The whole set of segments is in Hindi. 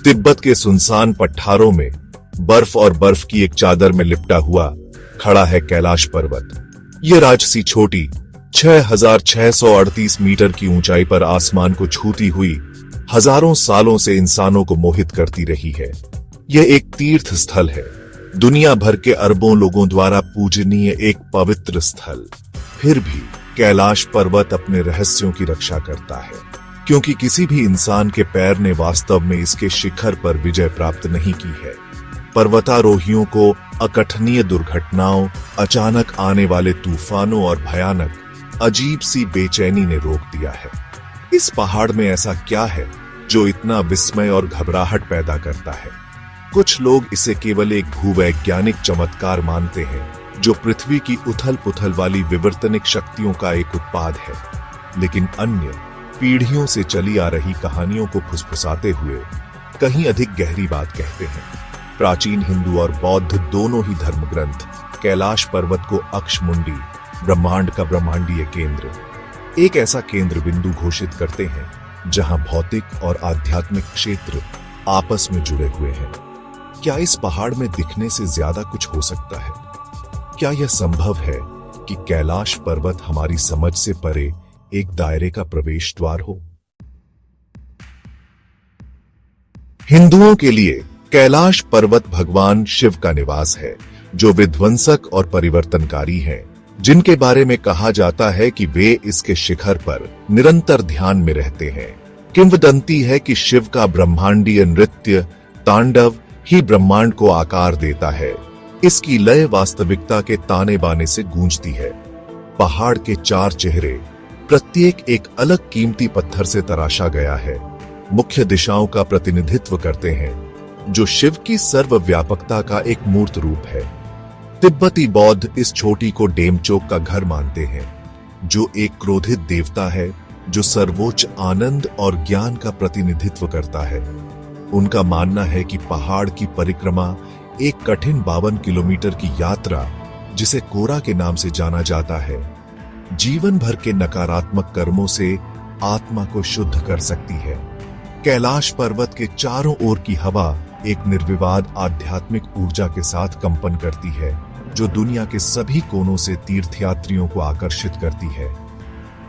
तिब्बत के सुनसान पठारों में बर्फ और बर्फ की एक चादर में लिपटा हुआ खड़ा है कैलाश पर्वत। यह राजसी चोटी 6,638 मीटर की ऊंचाई पर आसमान को छूती हुई हजारों सालों से इंसानों को मोहित करती रही है। यह एक तीर्थ स्थल है, दुनिया भर के अरबों लोगों द्वारा पूजनीय एक पवित्र स्थल। फिर भी कैलाश पर्वत अपने रहस्यों की रक्षा करता है, क्योंकि किसी भी इंसान के पैर ने वास्तव में इसके शिखर पर विजय प्राप्त नहीं की है। पर्वतारोहियों को अकथनीय दुर्घटनाओं, अचानक आने वाले तूफानों और भयानक अजीब सी बेचैनी ने रोक दिया है। इस पहाड़ में ऐसा क्या है जो इतना विस्मय और घबराहट पैदा करता है? कुछ लोग इसे केवल एक भूवैज्ञानिक चमत्कार मानते हैं, जो पृथ्वी की उथल पुथल वाली विवर्तनिक शक्तियों का एक उत्पाद है। लेकिन अन्य पीढ़ियों से चली आ रही कहानियों को फुसफुसाते हुए कहीं अधिक गहरी बात कहते हैं। प्राचीन हिंदू और बौद्ध दोनों ही धर्मग्रंथ कैलाश पर्वत को अक्षमुंडी, ब्रह्मांड का ब्रह्मांडीय केंद्र, एक ऐसा केंद्र बिंदु घोषित करते हैं जहां भौतिक और आध्यात्मिक क्षेत्र आपस में जुड़े हुए हैं। क्या इस पहाड़ में दिखने से ज्यादा कुछ हो सकता है? क्या यह संभव है कि कैलाश पर्वत हमारी समझ से परे एक दायरे का प्रवेश द्वार हो? हिंदुओं के लिए कैलाश पर्वत भगवान शिव का निवास है, जो विध्वंसक और परिवर्तनकारी है, जिनके बारे में कहा जाता है कि वे इसके शिखर पर निरंतर ध्यान में रहते हैं। किंवदंती है कि शिव का ब्रह्मांडीय नृत्य तांडव ही ब्रह्मांड को आकार देता है। इसकी लय वास्तविकता के ताने बाने से गूंजती है। पहाड़ के 4 चेहरे, प्रत्येक एक अलग कीमती पत्थर से तराशा गया है, मुख्य दिशाओं का प्रतिनिधित्व करते हैं, जो शिव की सर्वव्यापकता का एक मूर्त रूप है। तिब्बती बौद्ध इस चोटी को डेमचोक का घर मानते हैं, जो एक क्रोधित देवता है जो सर्वोच्च आनंद और ज्ञान का प्रतिनिधित्व करता है। उनका मानना है कि पहाड़ की परिक्रमा एक कठिन 52 किलोमीटर की यात्रा, जिसे कोरा के नाम से जाना जाता है, जीवन भर के नकारात्मक कर्मों से आत्मा को शुद्ध कर सकती है। कैलाश पर्वत के चारों ओर की हवा एक निर्विवाद आध्यात्मिक ऊर्जा के साथ कंपन करती है, जो दुनिया के सभी कोनों से तीर्थयात्रियों को आकर्षित करती है।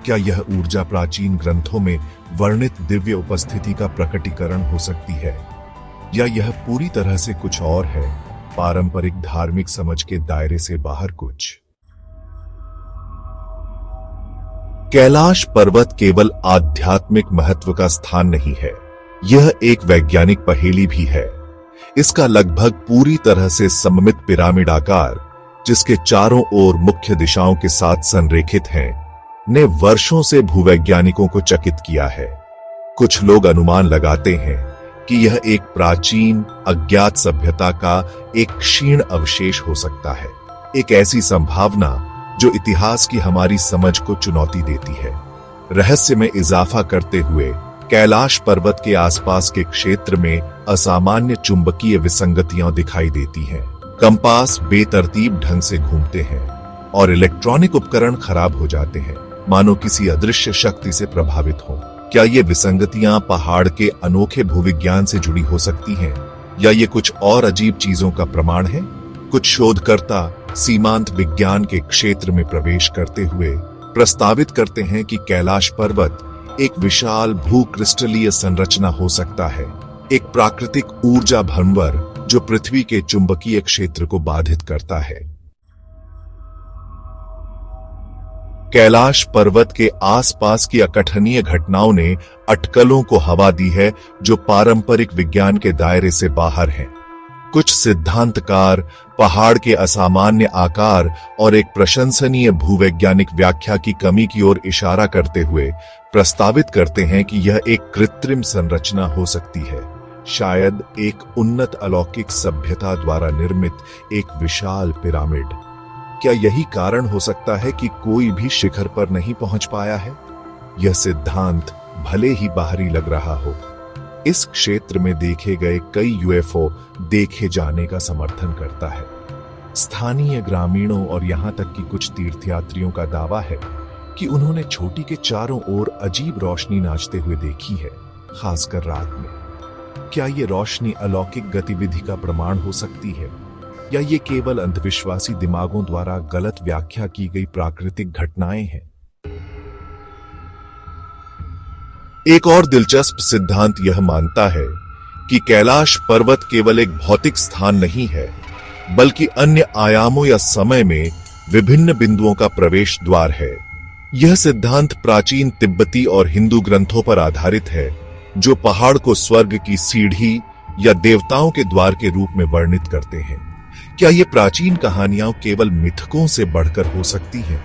क्या यह ऊर्जा प्राचीन ग्रंथों में वर्णित दिव्य उपस्थिति का प्रकटीकरण हो सकती है, या यह पूरी तरह से कुछ और है, पारंपरिक धार्मिक समझ के दायरे से बाहर कुछ? कैलाश पर्वत केवल आध्यात्मिक महत्व का स्थान नहीं है, यह एक वैज्ञानिक पहेली भी है। इसका लगभग पूरी तरह से सममित पिरामिड आकार, जिसके चारों ओर मुख्य दिशाओं के साथ संरेखित हैं, ने वर्षों से भूवैज्ञानिकों को चकित किया है। कुछ लोग अनुमान लगाते हैं कि यह एक प्राचीन अज्ञात सभ्यता का एक क्षीण अवशेष हो सकता है, एक ऐसी संभावना जो इतिहास की हमारी समझ को चुनौती देती है। रहस्य में इजाफा करते हुए कैलाश पर्वत के आसपास के क्षेत्र में असामान्य चुंबकीय विसंगतियां दिखाई देती हैं। कंपास बेतरतीब ढंग से घूमते हैं और इलेक्ट्रॉनिक उपकरण खराब हो जाते हैं, मानो किसी अदृश्य शक्ति से प्रभावित हों। क्या ये विसंगतियां पहाड़ के अनोखे भूविज्ञान से जुड़ी हो सकती हैं, या ये कुछ और अजीब चीजों का प्रमाण है? कुछ शोधकर्ता सीमांत विज्ञान के क्षेत्र में प्रवेश करते हुए प्रस्तावित करते हैं कि कैलाश पर्वत एक विशाल भूक्रिस्टलीय संरचना हो सकता है, एक प्राकृतिक ऊर्जा भंवर जो पृथ्वी के चुंबकीय क्षेत्र को बाधित करता है। कैलाश पर्वत के आसपास की अकथनीय घटनाओं ने अटकलों को हवा दी है, जो पारंपरिक विज्ञान के दायरे से बाहर हैं। कुछ सिद्धांतकार पहाड़ के असामान्य आकार और एक प्रशंसनीय भूवैज्ञानिक व्याख्या की कमी की ओर इशारा करते हुए प्रस्तावित करते हैं कि यह एक कृत्रिम संरचना हो सकती है, शायद एक उन्नत अलौकिक सभ्यता द्वारा निर्मित एक विशाल पिरामिड। क्या यही कारण हो सकता है कि कोई भी शिखर पर नहीं पहुंच पाया है? यह सिद्धांत भले ही बाहरी लग रहा हो, इस क्षेत्र में देखे गए कई यूएफओ देखे जाने का समर्थन करता है। स्थानीय ग्रामीणों और यहां तक कि कुछ तीर्थयात्रियों का दावा है कि उन्होंने चोटी के चारों ओर अजीब रोशनी नाचते हुए देखी है, खासकर रात में। क्या ये रोशनी अलौकिक गतिविधि का प्रमाण हो सकती है, या ये केवल अंधविश्वासी दिमागों द्वारा गलत व्याख्या की गई प्राकृतिक घटनाएं हैं? एक और दिलचस्प सिद्धांत यह मानता है कि कैलाश पर्वत केवल एक भौतिक स्थान नहीं है, बल्कि अन्य आयामों या समय में विभिन्न बिंदुओं का प्रवेश द्वार है। यह सिद्धांत प्राचीन तिब्बती और हिंदू ग्रंथों पर आधारित है, जो पहाड़ को स्वर्ग की सीढ़ी या देवताओं के द्वार के रूप में वर्णित करते हैं। क्या ये प्राचीन कहानियां केवल मिथकों से बढ़कर हो सकती हैं?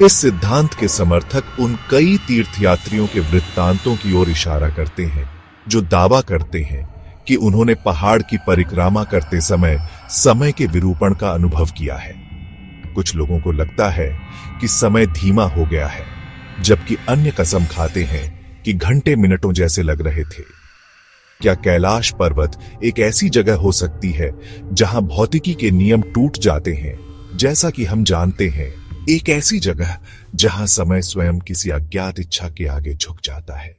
इस सिद्धांत के समर्थक उन कई तीर्थयात्रियों के वृत्तांतों की ओर इशारा करते हैं जो दावा करते हैं कि उन्होंने पहाड़ की परिक्रमा करते समय के विरूपण का अनुभव किया है। कुछ लोगों को लगता है कि समय धीमा हो गया है, जबकि अन्य कसम खाते हैं कि घंटे मिनटों जैसे लग रहे थे। क्या कैलाश पर्वत एक ऐसी जगह हो सकती है जहां भौतिकी के नियम टूट जाते हैं, जैसा कि हम जानते हैं, एक ऐसी जगह जहां समय स्वयं किसी अज्ञात इच्छा के आगे झुक जाता है?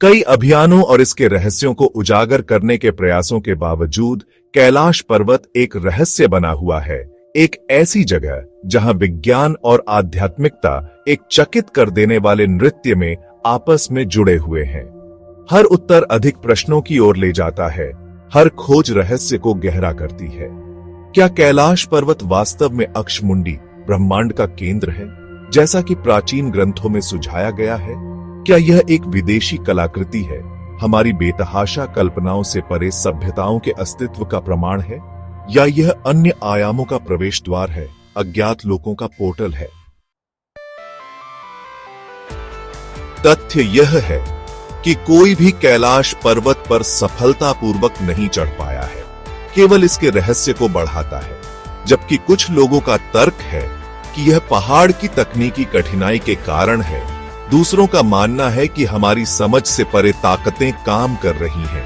कई अभियानों और इसके रहस्यों को उजागर करने के प्रयासों के बावजूद कैलाश पर्वत एक रहस्य बना हुआ है, एक ऐसी जगह जहां विज्ञान और आध्यात्मिकता एक चकित कर देने वाले नृत्य में आपस में जुड़े हुए हैं। हर उत्तर अधिक प्रश्नों की ओर ले जाता है, हर खोज रहस्य को गहरा करती है। क्या कैलाश पर्वत वास्तव में अक्षमुंडी ब्रह्मांड का केंद्र है, जैसा कि प्राचीन ग्रंथों में सुझाया गया है? क्या यह एक विदेशी कलाकृति है, हमारी बेतहाशा कल्पनाओं से परे सभ्यताओं के अस्तित्व का प्रमाण है, या यह अन्य आयामों का प्रवेश द्वार है, अज्ञात लोकों का पोर्टल है? तथ्य यह है कि कोई भी कैलाश पर्वत पर सफलतापूर्वक नहीं चढ़ पाया है, केवल इसके रहस्य को बढ़ाता है। जबकि कुछ लोगों का तर्क है कि यह पहाड़ की तकनीकी कठिनाई के कारण है, दूसरों का मानना है कि हमारी समझ से परे ताकतें काम कर रही हैं,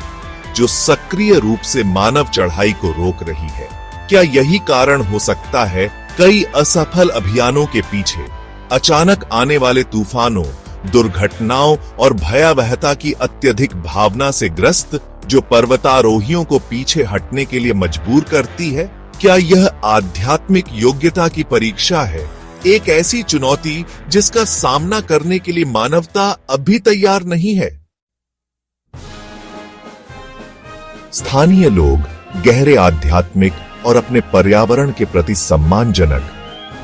जो सक्रिय रूप से मानव चढ़ाई को रोक रही है। क्या यही कारण हो सकता है कई असफल अभियानों के पीछे? अचानक आने वाले तूफानों, दुर्घटनाओं और भयावहता की अत्यधिक भावना से ग्रस्त, जो पर्वतारोहियों को पीछे हटने के लिए मजबूर करती है? क्या यह आध्यात्मिक योग्यता की परीक्षा है, एक ऐसी चुनौती जिसका सामना करने के लिए मानवता अभी तैयार नहीं है? स्थानीय लोग गहरे आध्यात्मिक और अपने पर्यावरण के प्रति सम्मानजनक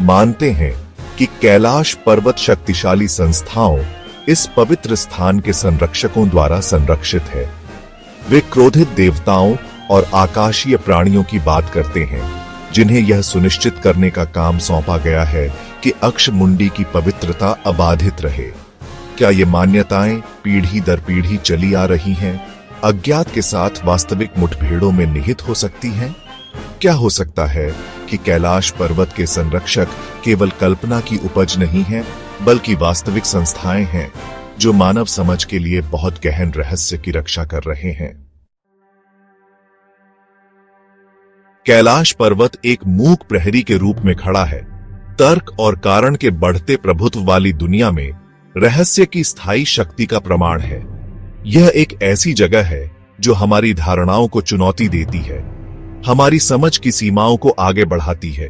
मानते हैं कि कैलाश पर्वत शक्तिशाली संस्थाओं, इस पवित्र स्थान के संरक्षकों द्वारा संरक्षित है। वे क्रोधित देवताओं और आकाशीय प्राणियों की बात करते हैं, जिन्हें यह सुनिश्चित करने का काम सौंपा गया है कि अक्षमुंडी की पवित्रता अबाधित रहे। क्या ये मान्यताएं पीढ़ी दर पीढ़ी चली आ रही हैं, अज्ञात के साथ वास्तविक मुठभेड़ों में निहित हो सकती हैं? क्या हो सकता है कि कैलाश पर्वत के संरक्षक केवल कल्पना की उपज नहीं है, बल्कि वास्तविक संस्थाएं हैं जो मानव समझ के लिए बहुत गहन रहस्य की रक्षा कर रहे हैं? कैलाश पर्वत एक मूक प्रहरी के रूप में खड़ा है, तर्क और कारण के बढ़ते प्रभुत्व वाली दुनिया में रहस्य की स्थायी शक्ति का प्रमाण है। यह एक ऐसी जगह है जो हमारी धारणाओं को चुनौती देती है, हमारी समझ की सीमाओं को आगे बढ़ाती है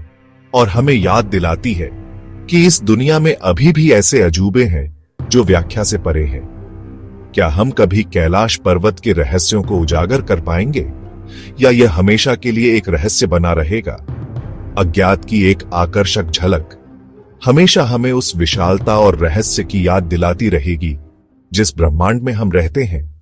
और हमें याद दिलाती है कि इस दुनिया में अभी भी ऐसे अजूबे हैं जो व्याख्या से परे हैं। क्या हम कभी कैलाश पर्वत के रहस्यों को उजागर कर पाएंगे, या यह हमेशा के लिए एक रहस्य बना रहेगा? अज्ञात की एक आकर्षक झलक हमेशा हमें उस विशालता और रहस्य की याद दिलाती रहेगी जिस ब्रह्मांड में हम रहते हैं।